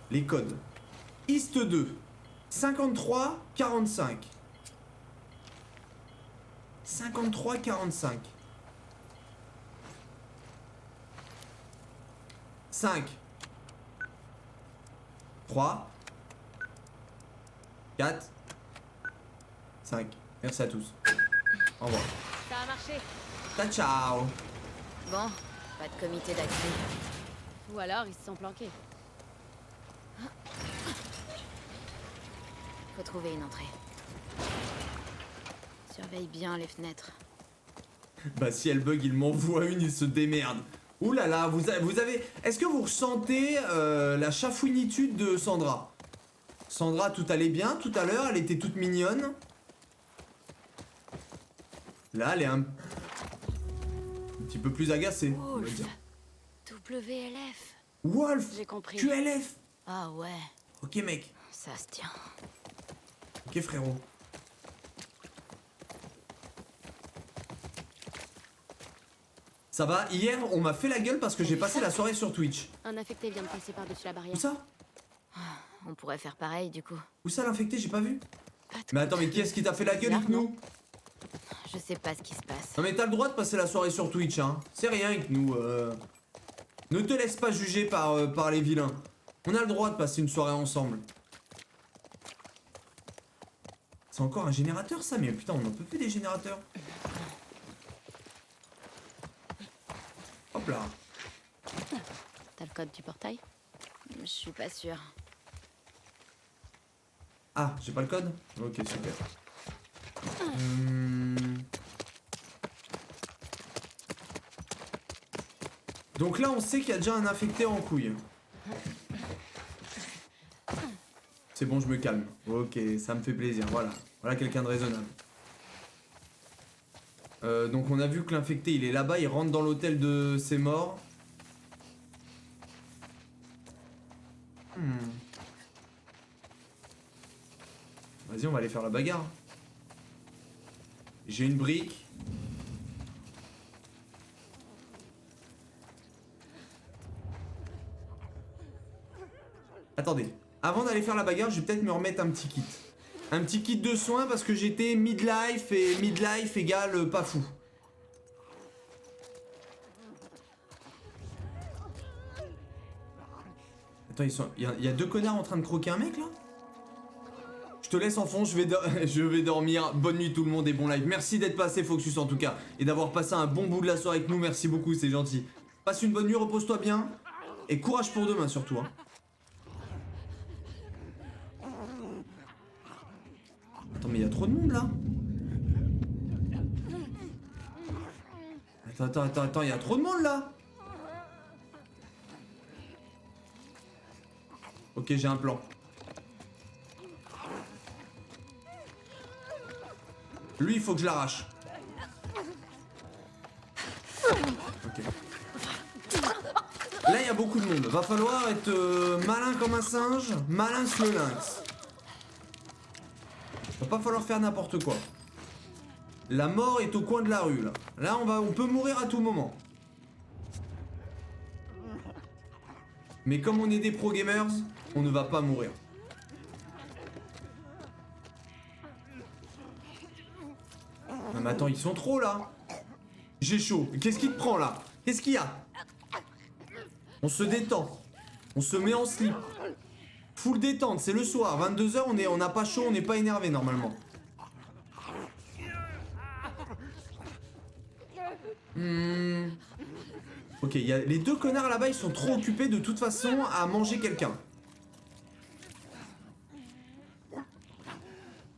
[SPEAKER 1] Les codes. East 2. 53 45. 53 45. 5 3 4 5. Merci à tous. Au revoir.
[SPEAKER 2] Ça a marché.
[SPEAKER 1] Ciao ciao.
[SPEAKER 3] Bon, pas de comité d'accès.
[SPEAKER 2] Ou alors ils se sont planqués.
[SPEAKER 3] faut trouver une entrée. Surveille bien les fenêtres.
[SPEAKER 1] Bah si elle bug, il m'envoie une, il se démerde. Ouh là là, vous avez... Est-ce que vous ressentez la chafouinitude de Sandra? Sandra, tout allait bien tout à l'heure, elle était toute mignonne. Là, elle est un petit peu plus agacée, on va
[SPEAKER 3] Wolf.
[SPEAKER 1] dire.
[SPEAKER 3] WLF.
[SPEAKER 1] Wolf,
[SPEAKER 2] J'ai compris.
[SPEAKER 1] QLF.
[SPEAKER 3] Ah ouais,
[SPEAKER 1] Ok mec,
[SPEAKER 3] ça se tient.
[SPEAKER 1] ok frérot. Ça va, hier on m'a fait la gueule parce que j'ai passé la soirée sur Twitch.
[SPEAKER 2] Un infecté vient de passer par-dessus la barrière.
[SPEAKER 1] Où ça?
[SPEAKER 3] On pourrait faire pareil du coup.
[SPEAKER 1] Où ça l'infecté? J'ai pas vu.
[SPEAKER 3] Pas de
[SPEAKER 1] Mais attends, mais
[SPEAKER 3] compte.
[SPEAKER 1] qui est-ce qui t'a fait la gueule, Iknou?
[SPEAKER 3] Je sais pas ce qui se passe.
[SPEAKER 1] Non mais t'as le droit de passer la soirée sur Twitch, hein. C'est rien, Iknou. Ne te laisse pas juger par les vilains. On a le droit de passer une soirée ensemble. C'est encore un générateur ça? Mais putain, on en peut plus des générateurs. Hop là.
[SPEAKER 2] T'as le code du portail?
[SPEAKER 3] Je suis pas sûre.
[SPEAKER 1] Ah, j'ai pas le code? Ok, super. Donc là, on sait qu'il y a déjà un infecté en couille. C'est bon, je me calme. Ok, ça me fait plaisir. Voilà, voilà quelqu'un de raisonnable. Donc on a vu que l'infecté, il est là-bas, il rentre dans l'hôtel de ses morts. Vas-y, on va aller faire la bagarre. J'ai une brique. Attendez, avant d'aller faire la bagarre, je vais peut-être me remettre un petit kit. Un petit kit de soins parce que j'étais midlife et midlife égale pas fou. Attends, il y a deux connards en train de croquer un mec là? Je te laisse en fond, je vais dormir. Bonne nuit tout le monde et bon live. Merci d'être passé Foxus en tout cas. Et d'avoir passé un bon bout de la soirée avec nous, merci beaucoup, c'est gentil. Passe une bonne nuit, repose-toi bien. Et courage pour demain surtout. Hein. Attends, mais il y a trop de monde là. Attends, il y a trop de monde là. Ok, j'ai un plan. Lui, il faut que je l'arrache. Ok. Là, il y a beaucoup de monde. Va falloir être malin comme un singe, malin le lynx. Va pas falloir faire n'importe quoi. La mort est au coin de la rue, là. Là, on peut mourir à tout moment. Mais comme on est des pro gamers, on ne va pas mourir. Non mais attends, ils sont trop là. J'ai chaud. Qu'est-ce qui te prend là? Qu'est-ce qu'il y a? On se détend. On se met en slip. Full détente, c'est le soir. 22 h, on n'a pas chaud, on n'est pas énervé normalement. Ok, les deux connards là-bas, ils sont trop occupés de toute façon à manger quelqu'un.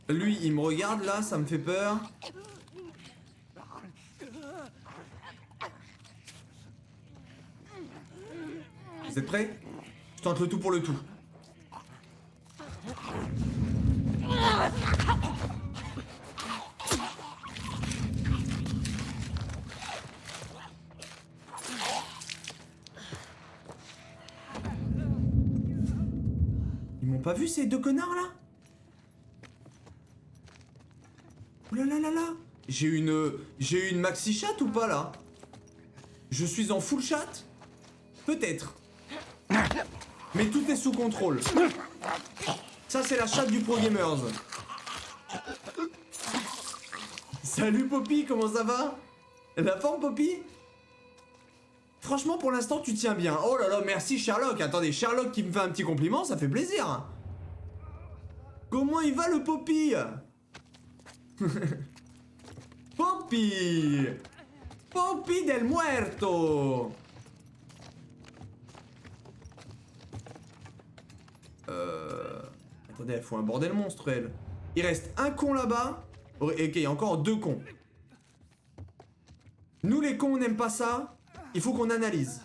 [SPEAKER 1] Lui, il me regarde là, ça me fait peur. Vous êtes prêts? Je tente le tout pour le tout. Ils m'ont pas vu ces deux connards là? Oh là là là là. J'ai une maxi chat ou pas là? Je suis en full chat? Peut-être. Mais tout est sous contrôle. Ça c'est la chatte du Pro Gamers. Salut Poppy, comment ça va? La forme Poppy? Franchement pour l'instant tu tiens bien. Oh là là, merci Sherlock. Attendez, Sherlock qui me fait un petit compliment, ça fait plaisir. Comment il va le Poppy? Poppy! Poppy del muerto! Attendez, elle fout un bordel monstre, elle. Il reste un con là-bas. Ok, il y a encore 2 cons. Nous, les cons, on n'aime pas ça. Il faut qu'on analyse.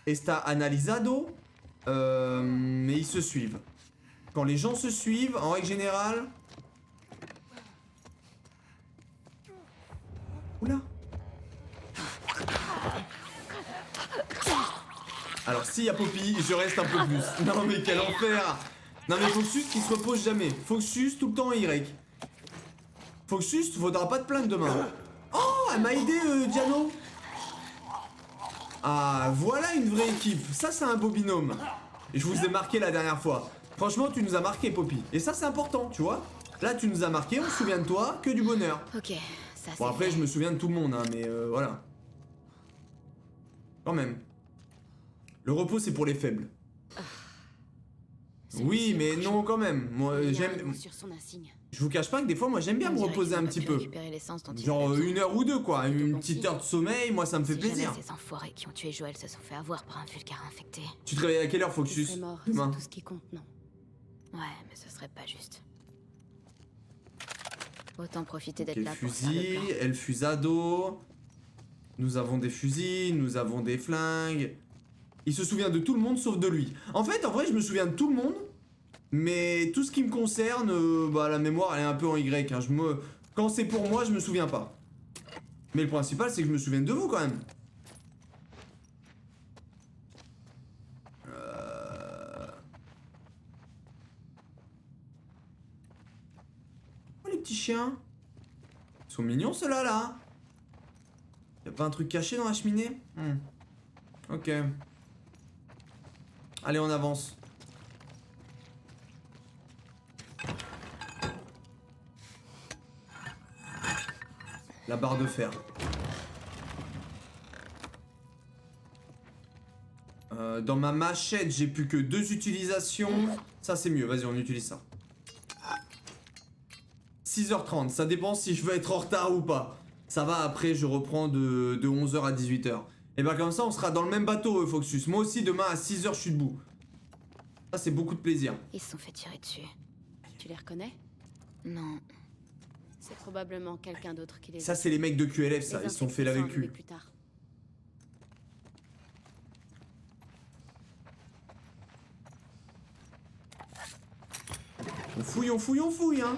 [SPEAKER 1] Está analizado. Mais ils se suivent. Quand les gens se suivent, en règle générale... Oula. Alors, s'il y a Poppy, je reste un peu plus. Non, mais quel enfer. Non, mais Foxus qui se repose jamais. Foxus tout le temps en Y. Foxus, faudra pas te plaindre demain. Oh, elle m'a aidé, Diano. Ah, voilà une vraie équipe. Ça, c'est un beau binôme. Je vous ai marqué la dernière fois. Franchement, tu nous as marqué, Poppy. Et ça, c'est important, tu vois. Là, tu nous as marqué, on se souvient de toi, que du bonheur.
[SPEAKER 3] Ok, ça
[SPEAKER 1] Bon, après, je me souviens de tout le monde, hein, mais voilà. Quand même. Le repos, c'est pour les faibles. Oui, mais non, quand même. Moi, j'aime...
[SPEAKER 2] Sur son insigne.
[SPEAKER 1] Je vous cache pas que des fois, moi, j'aime bien me reposer un petit peu. Genre 1 heure ou 2, quoi. Une petite heure de sommeil, moi, ça me fait plaisir.
[SPEAKER 3] Ces enfoirés qui ont tué Joël se sont fait avoir par un vulgaire infecté.
[SPEAKER 1] Tu te réveilles à quelle heure,
[SPEAKER 2] Il
[SPEAKER 1] Foxus?
[SPEAKER 2] serait mort,
[SPEAKER 1] Demain.
[SPEAKER 2] c'est tout ce qui compte, non?
[SPEAKER 3] Ouais, mais ce serait pas juste. Autant profiter
[SPEAKER 1] Ok,
[SPEAKER 3] d'être là pour faire le
[SPEAKER 1] fusil,
[SPEAKER 3] plan.
[SPEAKER 1] El Fusado. Nous avons des fusils, nous avons des flingues. Il se souvient de tout le monde sauf de lui. En fait, en vrai, je me souviens de tout le monde. Mais tout ce qui me concerne, bah, la mémoire, elle est un peu en Y. Hein. Quand c'est pour moi, je me souviens pas. Mais le principal, c'est que je me souvienne de vous, quand même. Oh, les petits chiens. Ils sont mignons, ceux-là, là. Y'a pas un truc caché dans la cheminée? Ok. Allez, on avance. La barre de fer. Dans ma machette, j'ai plus que 2 utilisations. Ça, c'est mieux. Vas-y, on utilise ça. 6h30. Ça dépend si je veux être en retard ou pas. Ça va, après, je reprends de 11h à 18h. Et bah, comme ça, on sera dans le même bateau, Foxus. Moi aussi, demain, à 6h, je suis debout. Ça, c'est beaucoup de plaisir.
[SPEAKER 3] Ils se sont fait tirer dessus.
[SPEAKER 2] Tu les reconnais?
[SPEAKER 3] Non.
[SPEAKER 2] C'est probablement quelqu'un d'autre qui les
[SPEAKER 1] Ça, c'est les mecs de QLF, ça.
[SPEAKER 2] Les
[SPEAKER 1] Ils se sont fait laver le
[SPEAKER 2] infectés sont
[SPEAKER 1] cul.
[SPEAKER 2] arrivés plus tard.
[SPEAKER 1] On fouille, on fouille, on fouille, hein.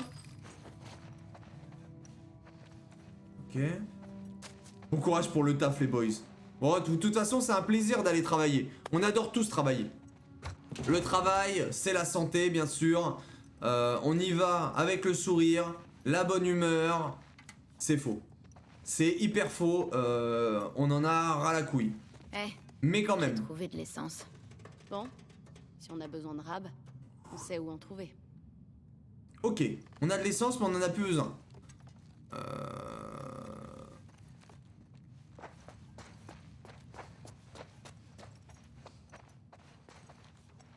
[SPEAKER 1] Ok. Bon courage pour le taf, les boys. Bon, de toute façon, c'est un plaisir d'aller travailler. On adore tous travailler. Le travail, c'est la santé, bien sûr. On y va avec le sourire, la bonne humeur. C'est faux. C'est hyper faux. On en a ras la couille.
[SPEAKER 3] Eh,
[SPEAKER 1] Mais quand
[SPEAKER 3] j'ai
[SPEAKER 1] même.
[SPEAKER 3] trouvé de l'essence.
[SPEAKER 2] Bon, si on a besoin de rab, on sait où en trouver.
[SPEAKER 1] Ok, on a de l'essence, mais on en a plus besoin.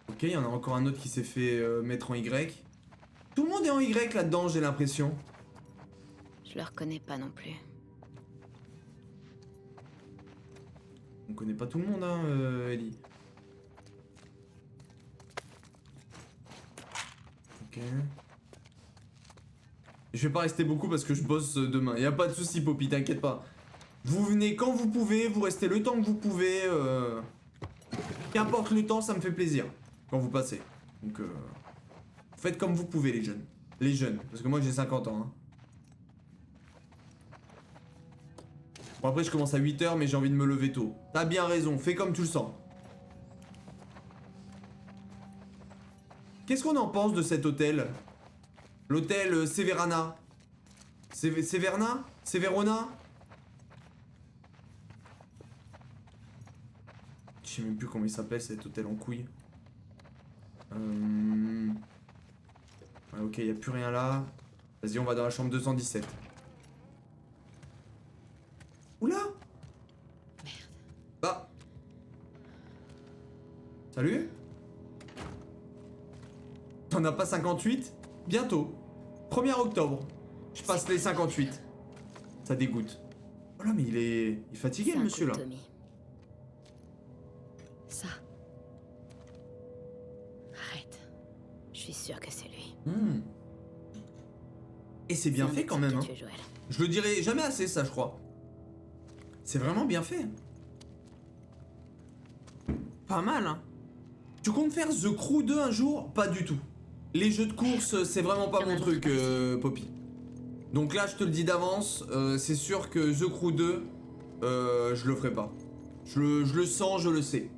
[SPEAKER 1] Ok, il y en a encore un autre qui s'est fait mettre en Y. Tout le monde est en Y là-dedans, j'ai l'impression.
[SPEAKER 3] Je le reconnais pas non plus.
[SPEAKER 1] On connaît pas tout le monde, hein, Ellie. Ok. Je vais pas rester beaucoup parce que je bosse demain. Y a pas de souci, Poppy, t'inquiète pas. Vous venez quand vous pouvez, vous restez le temps que vous pouvez. Qu'importe le temps, ça me fait plaisir quand vous passez. Donc, faites comme vous pouvez, les jeunes. Les jeunes, parce que moi j'ai 50 ans. Hein. Bon, après, je commence à 8h, mais j'ai envie de me lever tôt. T'as bien raison, fais comme tu le sens. Qu'est-ce qu'on en pense de cet hôtel? L'hôtel Severana. Severna? Severona? Je sais même plus comment il s'appelle cet hôtel en couille. Ouais, ok, y a plus rien là. Vas-y, on va dans la chambre 217. Oula!
[SPEAKER 2] Merde.
[SPEAKER 1] Bah. Salut? T'en as pas 58? Bientôt. 1er octobre. Je passe les 58. Ça dégoûte. Oh là, mais il est fatigué,
[SPEAKER 3] C'est
[SPEAKER 1] le
[SPEAKER 3] un
[SPEAKER 1] monsieur,
[SPEAKER 3] coup
[SPEAKER 1] là.
[SPEAKER 3] de Tommy.
[SPEAKER 2] Ça. Arrête.
[SPEAKER 3] suis sûre que c'est lui.
[SPEAKER 1] Et c'est bien
[SPEAKER 3] C'est un
[SPEAKER 1] fait
[SPEAKER 3] des
[SPEAKER 1] quand
[SPEAKER 3] types
[SPEAKER 1] même.
[SPEAKER 3] qui a
[SPEAKER 1] Hein.
[SPEAKER 3] tué Joël.
[SPEAKER 1] Je le dirai jamais assez, ça, je crois. C'est vraiment bien fait. Pas mal, hein. Tu comptes faire The Crew 2 un jour? Pas du tout. Les jeux de course, c'est vraiment pas mon truc, Poppy. Donc là, je te le dis d'avance, c'est sûr que The Crew 2, je le ferai pas. Je le sens, je le sais.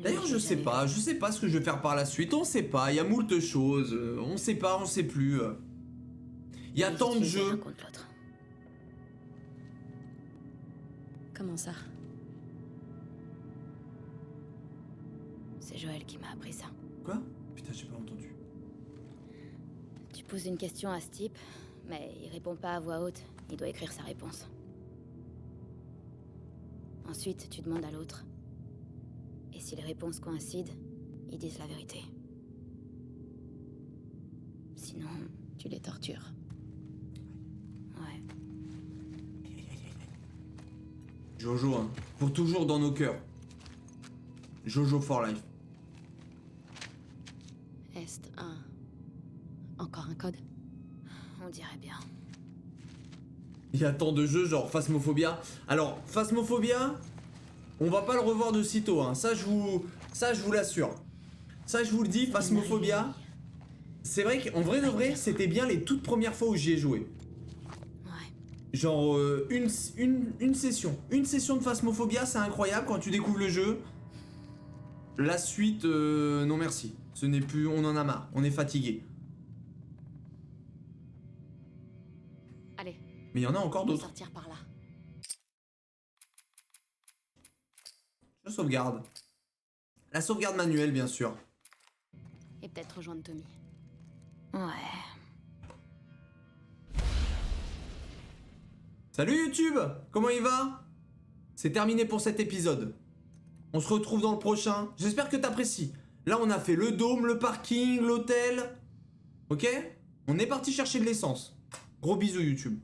[SPEAKER 1] D'ailleurs, je sais pas ce que je vais faire par la suite, on sait pas, il y a moult choses, on sait pas, on sait plus. Il y a tant de jeux.
[SPEAKER 2] Comment ça?
[SPEAKER 3] C'est Joël qui m'a appris ça.
[SPEAKER 1] Quoi? Putain, j'ai pas entendu.
[SPEAKER 3] Tu poses une question à ce type, mais il répond pas à voix haute. Il doit écrire sa réponse. Ensuite, tu demandes à l'autre. Et si les réponses coïncident, ils disent la vérité. Sinon,
[SPEAKER 2] Tu les tortures.
[SPEAKER 3] ouais.
[SPEAKER 1] Jojo, hein. Pour toujours dans nos cœurs. Jojo for life.
[SPEAKER 2] Est un... Encore un code?
[SPEAKER 3] On dirait bien.
[SPEAKER 1] Il y a tant de jeux genre Phasmophobia. Alors, Phasmophobia, on va pas le revoir de sitôt, hein. Ça, je vous l'assure. Ça, je vous le dis, Phasmophobia. C'est vrai qu'en vrai de vrai, c'était bien les toutes premières fois où j'y ai joué.
[SPEAKER 3] Ouais.
[SPEAKER 1] Genre, une session. Une session de Phasmophobia, c'est incroyable quand tu découvres le jeu. La suite, non merci. Ce n'est plus, on en a marre, on est fatigué.
[SPEAKER 2] Allez,
[SPEAKER 1] Mais il y en a encore
[SPEAKER 2] on va
[SPEAKER 1] d'autres.
[SPEAKER 2] sortir par là.
[SPEAKER 1] Je sauvegarde. La sauvegarde manuelle, bien sûr.
[SPEAKER 2] Et peut-être rejoindre Tommy.
[SPEAKER 3] Ouais.
[SPEAKER 1] Salut YouTube, comment il va? C'est terminé pour cet épisode. On se retrouve dans le prochain. J'espère que t'apprécies. Là, on a fait le dôme, le parking, l'hôtel. Ok? On est parti chercher de l'essence. Gros bisous YouTube.